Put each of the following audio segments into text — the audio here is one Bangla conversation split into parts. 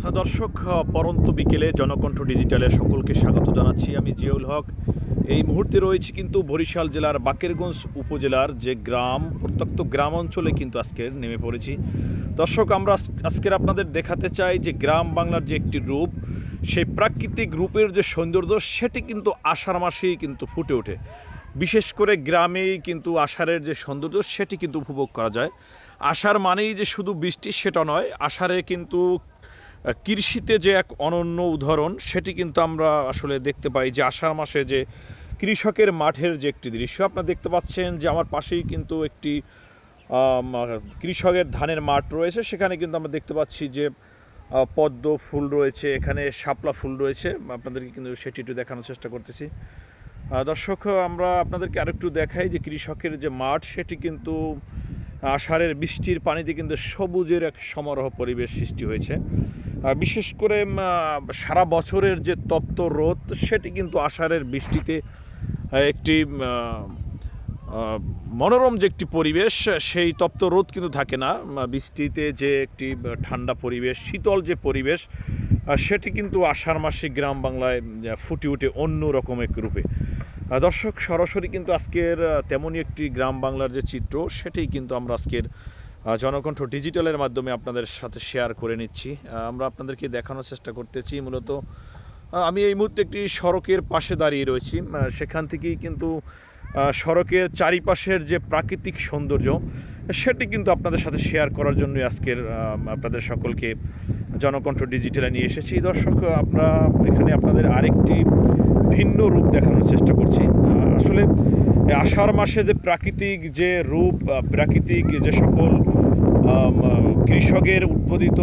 দর্শক, পরন্ত বিকেলে জনকণ্ঠ ডিজিটালে সকলকে স্বাগত জানাচ্ছি। আমি জিয়াউল হক। এই মুহূর্তে রয়েছি কিন্তু বরিশাল জেলার বাকেরগঞ্জ উপজেলার যে গ্রাম, প্রত্যন্ত গ্রাম অঞ্চলে কিন্তু আজকে নেমে পড়েছি। দর্শক, আমরা আজকের আপনাদের দেখাতে চাই যে গ্রাম বাংলার যে একটি রূপ, সেই প্রাকৃতিক রূপের যে সৌন্দর্য, সেটি কিন্তু আষাঢ় মাসেই কিন্তু ফুটে ওঠে। বিশেষ করে গ্রামেই কিন্তু আষাঢ়ের যে সৌন্দর্য, সেটি কিন্তু উপভোগ করা যায়। আষাঢ় মানেই যে শুধু বৃষ্টি সেটা নয়, আষাঢ়ে কিন্তু কৃষিতে যে এক অনন্য উদাহরণ, সেটি কিন্তু আমরা আসলে দেখতে পাই যে আষাঢ় মাসে যে কৃষকের মাঠের যে একটি দৃশ্য আপনারা দেখতে পাচ্ছেন যে আমার পাশেই কিন্তু একটি কৃষকের ধানের মাঠ রয়েছে। সেখানে কিন্তু আমরা দেখতে পাচ্ছি যে পদ্ম ফুল রয়েছে, এখানে শাপলা ফুল রয়েছে। আপনাদেরকে কিন্তু সেটি একটু দেখানোর চেষ্টা করতেছি। দর্শক, আমরা আপনাদেরকে আরেকটু দেখাই যে কৃষকের যে মাঠ, সেটি কিন্তু আষাঢ়ের বৃষ্টির পানিতে কিন্তু সবুজের এক সমারোহ পরিবেশ সৃষ্টি হয়েছে। বিশেষ করে সারা বছরের যে তপ্ত রোদ, সেটি কিন্তু আষাঢ়ের বৃষ্টিতে একটি মনোরম যে একটি পরিবেশ, সেই তপ্ত রোদ কিন্তু থাকে না। বৃষ্টিতে যে একটি ঠান্ডা পরিবেশ, শীতল যে পরিবেশ, সেটি কিন্তু আষাঢ় মাসে গ্রাম বাংলায় ফুটে ওঠে অন্য রকম এক রূপে। দর্শক, সরাসরি কিন্তু আজকের তেমনই একটি গ্রাম বাংলার যে চিত্র, সেটি কিন্তু আমরা আজকের জনকণ্ঠ ডিজিটালের মাধ্যমে আপনাদের সাথে শেয়ার করে নিচ্ছি। আমরা আপনাদেরকে দেখানোর চেষ্টা করতেছি। মূলত আমি এই মুহূর্তে একটি সড়কের পাশে দাঁড়িয়ে রয়েছি। সেখান থেকেই কিন্তু সড়কের চারিপাশের যে প্রাকৃতিক সৌন্দর্য, সেটি কিন্তু আপনাদের সাথে শেয়ার করার জন্য আজকের আপনাদের সকলকে জনকণ্ঠ ডিজিটালে নিয়ে এসেছি। দর্শক, আমরা এখানে আপনাদের আরেকটি ভিন্ন রূপ দেখানোর চেষ্টা করছি। আসলে আষাঢ় মাসে যে প্রাকৃতিক যে রূপ, প্রাকৃতিক যে সকল কৃষকের উৎপাদিত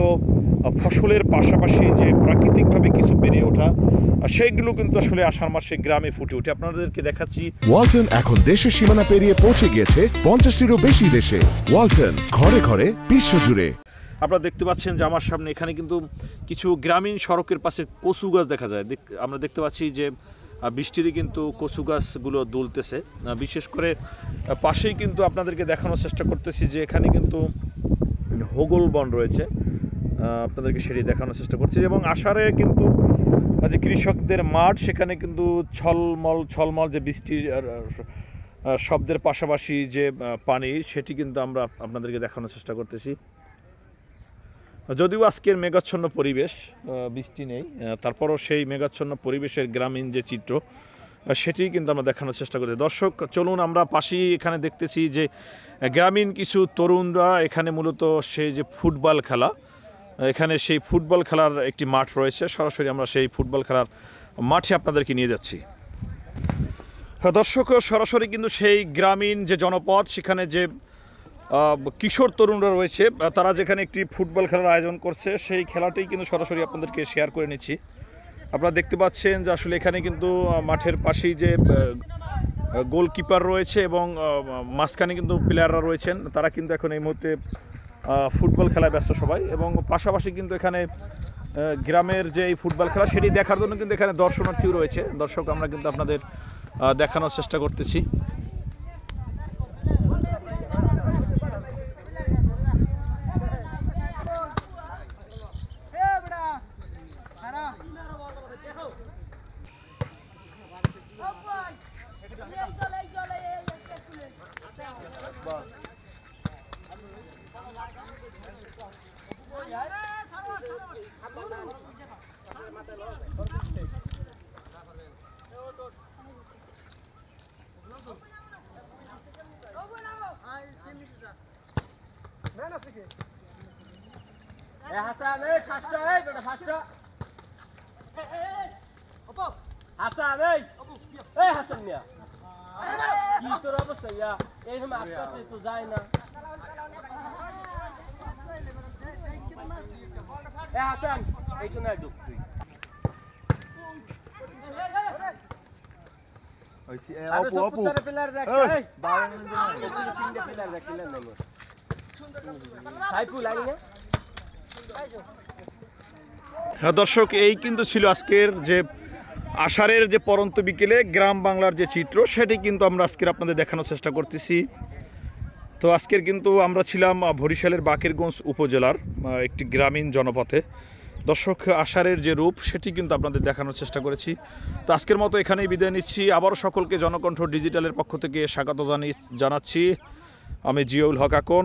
ফসলের পাশাপাশি যে প্রাকৃতিকভাবে কিছু বেড়ে ওঠা, সেইগুলো কিন্তু আসলে আষাঢ় মাসে গ্রামে ফুটে ওঠে। আপনাদেরকে দেখাচ্ছি। ওয়ালটন এখন দেশের সীমানা পেরিয়ে পৌঁছে গিয়েছে 50টিরও বেশি দেশে। ওয়ালটন, ঘরে ঘরে বিশ্বজুড়ে। আপনারা দেখতে পাচ্ছেন যে আমার সামনে এখানে কিন্তু কিছু গ্রামীণ সড়কের পাশে কচু গাছ দেখা যায়। আমরা দেখতে পাচ্ছি যে বৃষ্টিতে কিন্তু কচু গাছগুলো দুলতেছে। বিশেষ করে পাশেই কিন্তু আপনাদেরকে দেখানোর চেষ্টা করতেছি যে এখানে কিন্তু হোগল বন রয়েছে। আপনাদেরকে সেটি দেখানোর চেষ্টা করছি। এবং আষাঢ়ে কিন্তু যে কৃষকদের মাঠ, সেখানে কিন্তু ছলমল যে বৃষ্টির শব্দের পাশাপাশি যে পানি, সেটি কিন্তু আমরা আপনাদেরকে দেখানোর চেষ্টা করতেছি। যদিও আজকের মেঘাচ্ছন্ন পরিবেশ, বৃষ্টি নেই, তারপরও সেই মেঘাচ্ছন্ন পরিবেশের গ্রামীণ যে চিত্র, সেটি কিন্তু আমরা দেখানোর চেষ্টা করছি। দর্শক, চলুন আমরা পাশেই এখানে দেখতেছি যে গ্রামীণ কিছু তরুণরা এখানে মূলত সেই যে ফুটবল খেলা, এখানে সেই ফুটবল খেলার একটি মাঠ রয়েছে। সরাসরি আমরা সেই ফুটবল খেলার মাঠে আপনাদেরকে নিয়ে যাচ্ছি। দর্শক, সরাসরি কিন্তু সেই গ্রামীণ যে জনপদ, সেখানে যে কিশোর তরুণরা রয়েছে, তারা যেখানে একটি ফুটবল খেলার আয়োজন করছে, সেই খেলাটাই কিন্তু সরাসরি আপনাদেরকে শেয়ার করে নিচ্ছি। আপনারা দেখতে পাচ্ছেন যে আসলে এখানে কিন্তু মাঠের পাশেই যে গোলকিপার রয়েছে এবং মাঝখানে কিন্তু প্লেয়াররা রয়েছেন, তারা কিন্তু এখন এই মুহূর্তে ফুটবল খেলায় ব্যস্ত সবাই। এবং পাশাপাশি কিন্তু এখানে গ্রামের যে এই ফুটবল খেলা, সেটি দেখার জন্য কিন্তু এখানে দর্শনার্থীও রয়েছে। দর্শক, আমরা কিন্তু আপনাদের দেখানোর চেষ্টা করতেছি। হাসান, এই ফাস্টা, এই বেটা ফাস্টা। হাসান, এই হাসান মিয়া, কি তোর অবস্থা ইয়া? এই সময় আস্তে তো যায় না। হাসান, এই তো না ঢুক তুই। দর্শক, এই কিন্তু ছিল আজকের যে আষাঢ়ের যে পরন্ত বিকেলে গ্রাম বাংলার যে চিত্র, সেটি কিন্তু আমরা আজকের আপনাদের দেখানোর চেষ্টা করতেছি। তো আজকের কিন্তু আমরা ছিলাম বরিশালের বাকেরগঞ্জ উপজেলার একটি গ্রামীণ জনপথে। দর্শক আষাঢ়ের যে রূপ সেটি কিন্তু আপনাদের দেখানোর চেষ্টা করেছি। তো আজকের মতো এখানেই বিদায় নিচ্ছি। আবারও সকলকে জনকণ্ঠ ডিজিটালের পক্ষ থেকে স্বাগত জানাচ্ছি। আমি জিয়াউল হক আকন।